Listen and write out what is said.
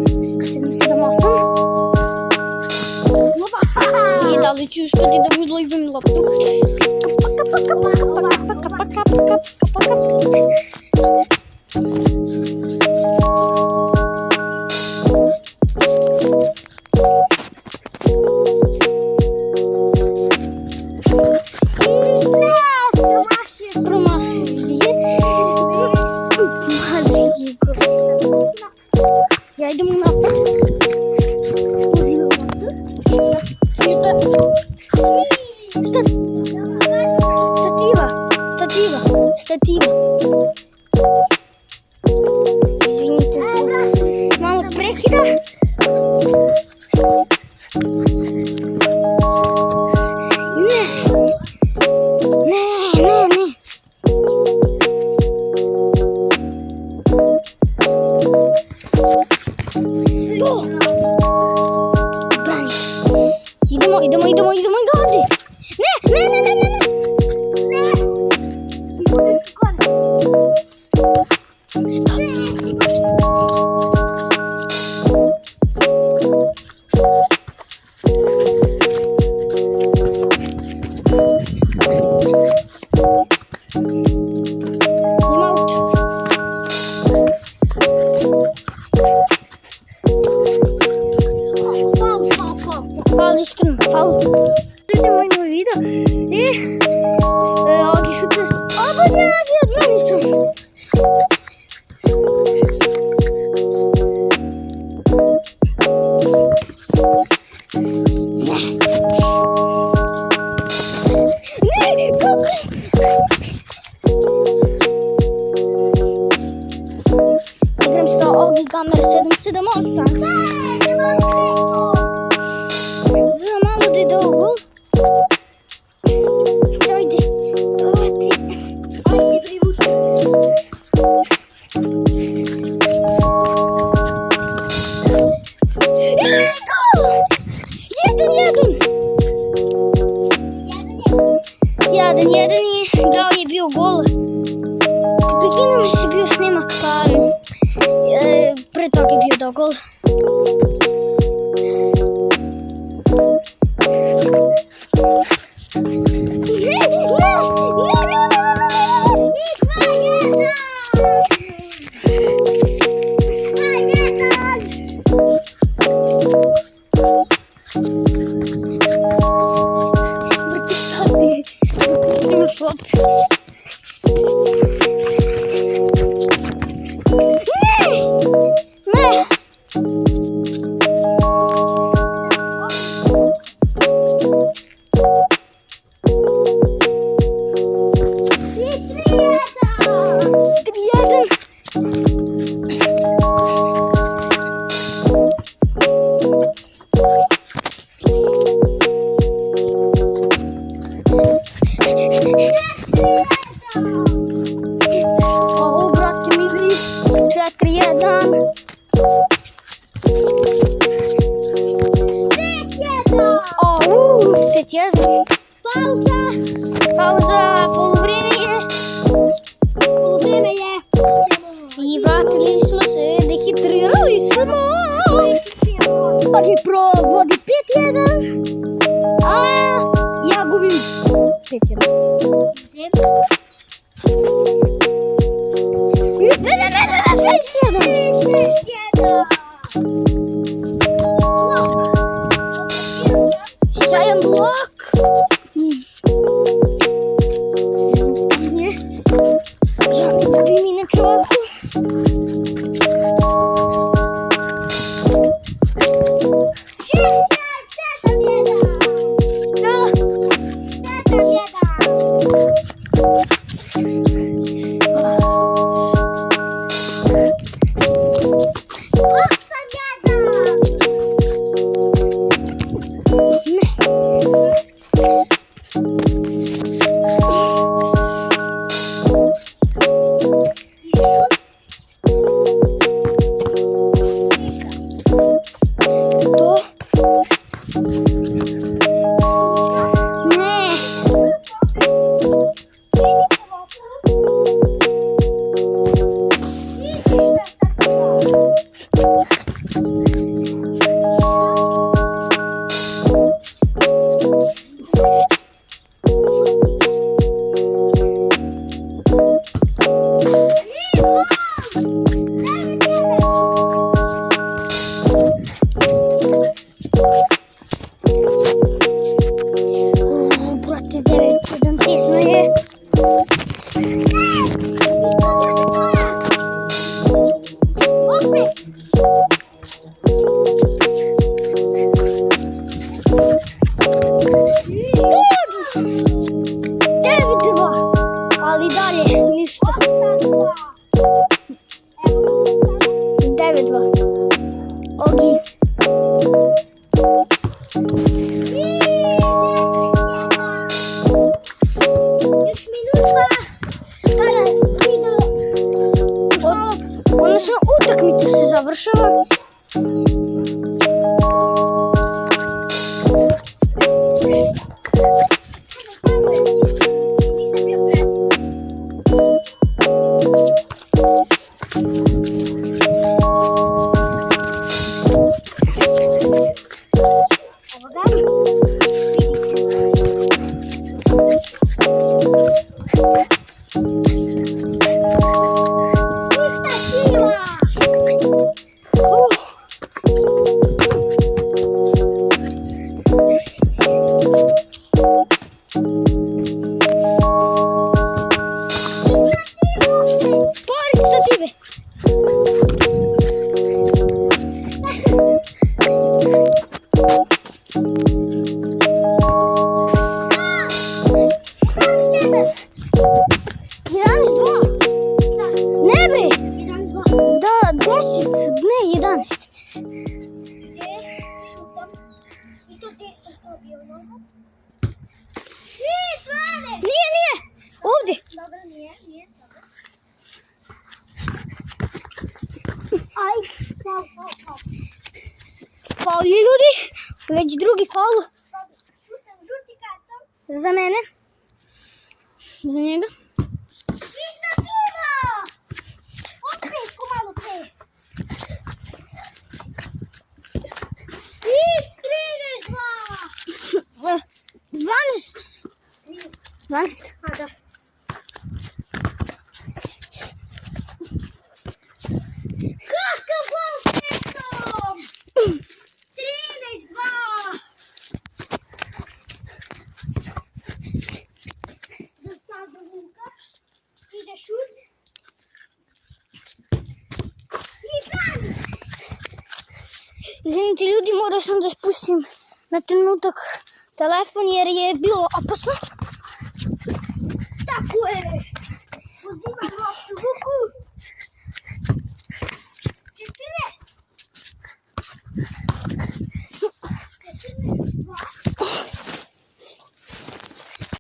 7 olsun. İyi dalıyoruz. Hadi de bulayım laptop. Yaydım bunu. Статива. Извините. Мало прекида. Не. Idemo, hadi. Ne. Fala. Tamanho da vida. E alguém chuta. Olha isso. Nagram só alguém kamera sedem olsan. Zamanı dedi oğul. Jedan je dao je bio gol. Prekinuo se bio snimak pa pre toga je bio dao gol. Pauzа, полувреме je. I vratili smo se, dehidrirali smo. Ali provodi 5-1. A ja gubim 5-1. Ne, 6-1. Giant block. Nisam bio precizan. Evo ga. Ništa sila! Pored stative. Ne bre? Da, 10, ne 11. Nije. Ovdje. Dobro, nije. Aj, faul je ljudi. Već drugi faul Šutam žuti karton. za mene. Za njega. Ništa sila! Opet ko malo pre. I 32. 12. A da. Kakav gol petom! 32! Do sada Luka. Ide šut. I dan! Izvinite ljudi, morao sam da spustim na trenutak telefon jer je bilo opasno. Tako je! Uzimam loptu u ruku.